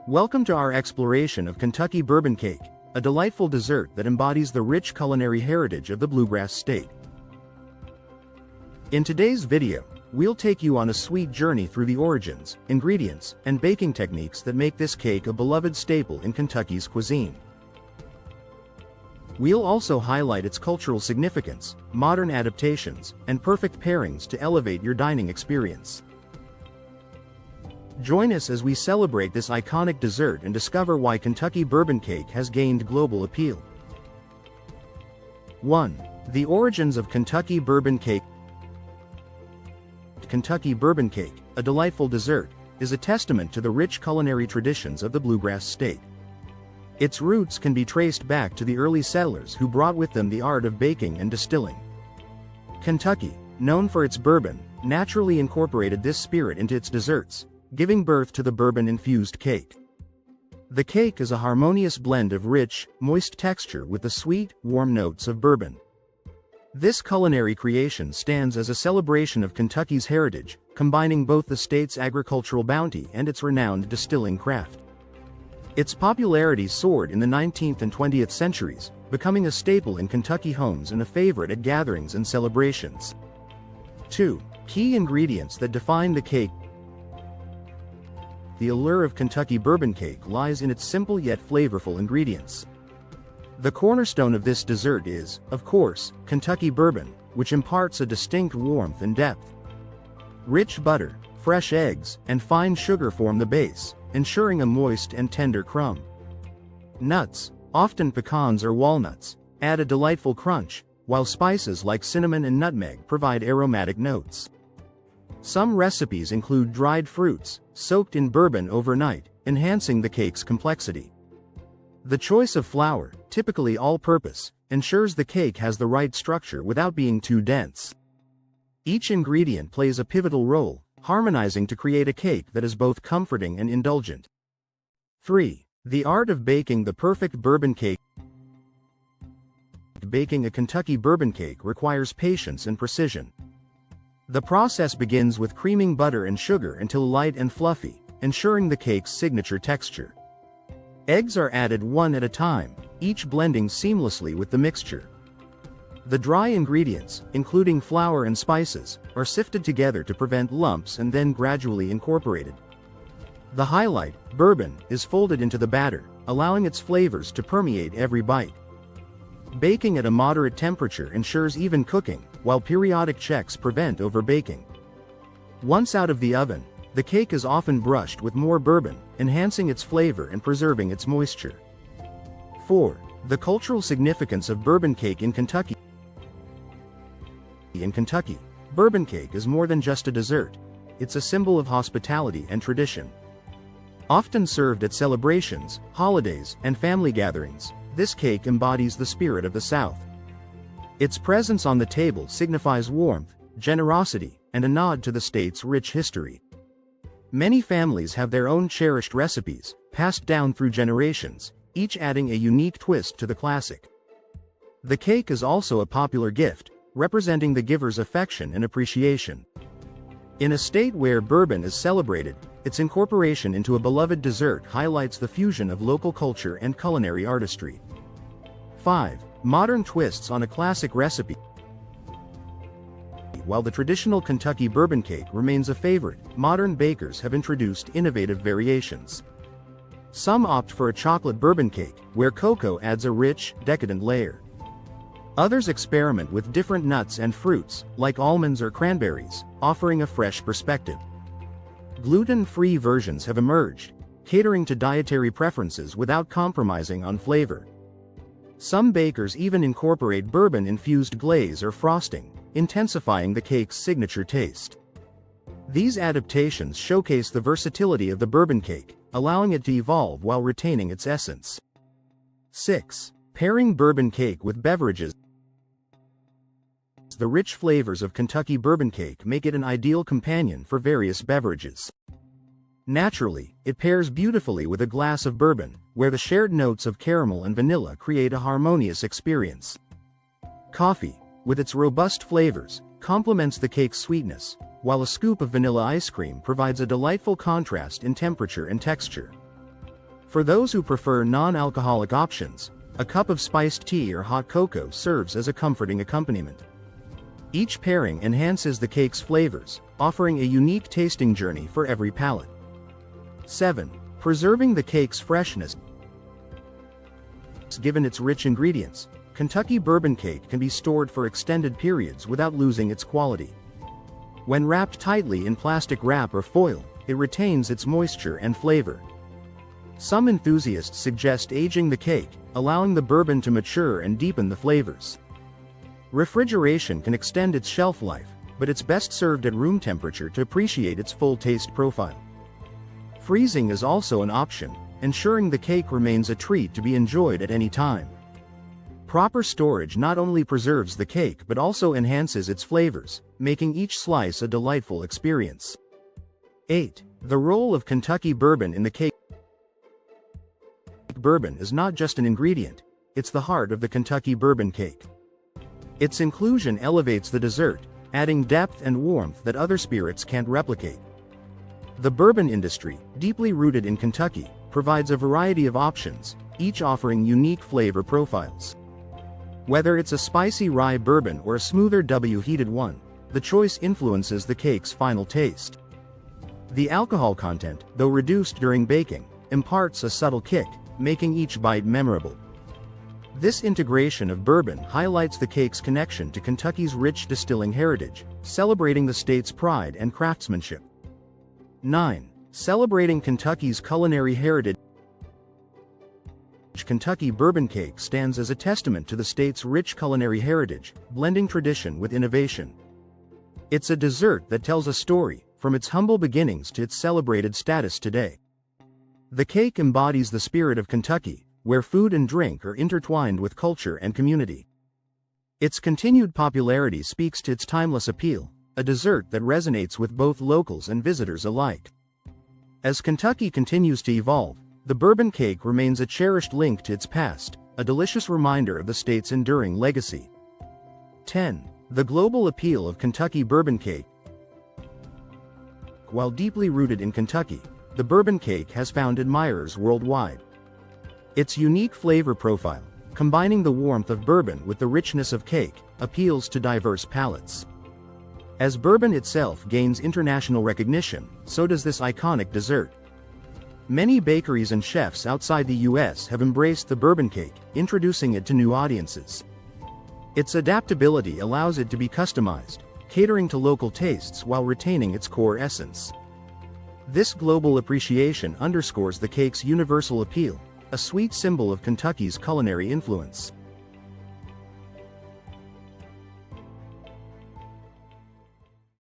Welcome to our exploration of Kentucky Bourbon Cake, a delightful dessert that embodies the rich culinary heritage of the Bluegrass state. In today's video, we'll take you on a sweet journey through the origins, ingredients, and baking techniques that make this cake a beloved staple in Kentucky's cuisine. We'll also highlight its cultural significance, modern adaptations, and perfect pairings to elevate your dining experience. Join us as we celebrate this iconic dessert and discover why Kentucky Bourbon Cake has gained global appeal. 1. The origins of Kentucky Bourbon Cake. Kentucky Bourbon Cake, a delightful dessert, is a testament to the rich culinary traditions of the Bluegrass state. Its roots can be traced back to the early settlers who brought with them the art of baking and distilling. Kentucky, known for its bourbon, naturally incorporated this spirit into its desserts, giving birth to the bourbon-infused cake. The cake is a harmonious blend of rich, moist texture with the sweet, warm notes of bourbon. This culinary creation stands as a celebration of Kentucky's heritage, combining both the state's agricultural bounty and its renowned distilling craft. Its popularity soared in the 19th and 20th centuries, becoming a staple in Kentucky homes and a favorite at gatherings and celebrations. 2. Key ingredients that define the cake. The allure of Kentucky Bourbon Cake lies in its simple yet flavorful ingredients. The cornerstone of this dessert is, of course, Kentucky bourbon, which imparts a distinct warmth and depth. Rich butter, fresh eggs, and fine sugar form the base, ensuring a moist and tender crumb. Nuts, often pecans or walnuts, add a delightful crunch, while spices like cinnamon and nutmeg provide aromatic notes. Some recipes include dried fruits, soaked in bourbon overnight, enhancing the cake's complexity. The choice of flour, typically all-purpose, ensures the cake has the right structure without being too dense. Each ingredient plays a pivotal role, harmonizing to create a cake that is both comforting and indulgent. 3. The art of baking the perfect bourbon cake. Baking a Kentucky bourbon cake requires patience and precision. The process begins with creaming butter and sugar until light and fluffy, ensuring the cake's signature texture. Eggs are added one at a time, each blending seamlessly with the mixture. The dry ingredients, including flour and spices, are sifted together to prevent lumps and then gradually incorporated. The highlight, bourbon, is folded into the batter, allowing its flavors to permeate every bite. Baking at a moderate temperature ensures even cooking, while periodic checks prevent overbaking. Once out of the oven, the cake is often brushed with more bourbon, enhancing its flavor and preserving its moisture. 4. The cultural significance of bourbon cake in Kentucky. In Kentucky, bourbon cake is more than just a dessert. It's a symbol of hospitality and tradition. Often served at celebrations, holidays, and family gatherings, this cake embodies the spirit of the South. Its presence on the table signifies warmth, generosity, and a nod to the state's rich history. Many families have their own cherished recipes, passed down through generations, each adding a unique twist to the classic. The cake is also a popular gift, representing the giver's affection and appreciation. In a state where bourbon is celebrated, its incorporation into a beloved dessert highlights the fusion of local culture and culinary artistry. 5. Modern twists on a classic recipe. While the traditional Kentucky bourbon cake remains a favorite, modern bakers have introduced innovative variations. Some opt for a chocolate bourbon cake, where cocoa adds a rich, decadent layer. Others experiment with different nuts and fruits, like almonds or cranberries, offering a fresh perspective. Gluten-free versions have emerged, catering to dietary preferences without compromising on flavor. Some bakers even incorporate bourbon-infused glaze or frosting, intensifying the cake's signature taste. These adaptations showcase the versatility of the bourbon cake, allowing it to evolve while retaining its essence. 6. Pairing bourbon cake with beverages. The rich flavors of Kentucky bourbon cake make it an ideal companion for various beverages. Naturally, it pairs beautifully with a glass of bourbon, where the shared notes of caramel and vanilla create a harmonious experience. Coffee, with its robust flavors, complements the cake's sweetness, while a scoop of vanilla ice cream provides a delightful contrast in temperature and texture. For those who prefer non-alcoholic options, a cup of spiced tea or hot cocoa serves as a comforting accompaniment. Each pairing enhances the cake's flavors, offering a unique tasting journey for every palate. 7. Preserving the cake's freshness. Given its rich ingredients, Kentucky bourbon cake can be stored for extended periods without losing its quality. When wrapped tightly in plastic wrap or foil, it retains its moisture and flavor. Some enthusiasts suggest aging the cake, allowing the bourbon to mature and deepen the flavors. Refrigeration can extend its shelf life, but it's best served at room temperature to appreciate its full taste profile. Freezing is also an option, ensuring the cake remains a treat to be enjoyed at any time. Proper storage not only preserves the cake but also enhances its flavors, making each slice a delightful experience. 8. The role of Kentucky bourbon in the cake. Bourbon is not just an ingredient, it's the heart of the Kentucky bourbon cake. Its inclusion elevates the dessert, adding depth and warmth that other spirits can't replicate. The bourbon industry, deeply rooted in Kentucky, provides a variety of options, each offering unique flavor profiles. Whether it's a spicy rye bourbon or a smoother heated one, the choice influences the cake's final taste. The alcohol content, though reduced during baking, imparts a subtle kick, making each bite memorable. This integration of bourbon highlights the cake's connection to Kentucky's rich distilling heritage, celebrating the state's pride and craftsmanship. 9. Celebrating Kentucky's culinary heritage. Kentucky bourbon cake stands as a testament to the state's rich culinary heritage, blending tradition with innovation. It's a dessert that tells a story, from its humble beginnings to its celebrated status today. The cake embodies the spirit of Kentucky, where food and drink are intertwined with culture and community. Its continued popularity speaks to its timeless appeal, a dessert that resonates with both locals and visitors alike. As Kentucky continues to evolve, the bourbon cake remains a cherished link to its past, a delicious reminder of the state's enduring legacy. 10. The global appeal of Kentucky bourbon cake. While deeply rooted in Kentucky, the bourbon cake has found admirers worldwide. Its unique flavor profile, combining the warmth of bourbon with the richness of cake, appeals to diverse palates. As bourbon itself gains international recognition, so does this iconic dessert. Many bakeries and chefs outside the U.S. have embraced the bourbon cake, introducing it to new audiences. Its adaptability allows it to be customized, catering to local tastes while retaining its core essence. This global appreciation underscores the cake's universal appeal, a sweet symbol of Kentucky's culinary influence.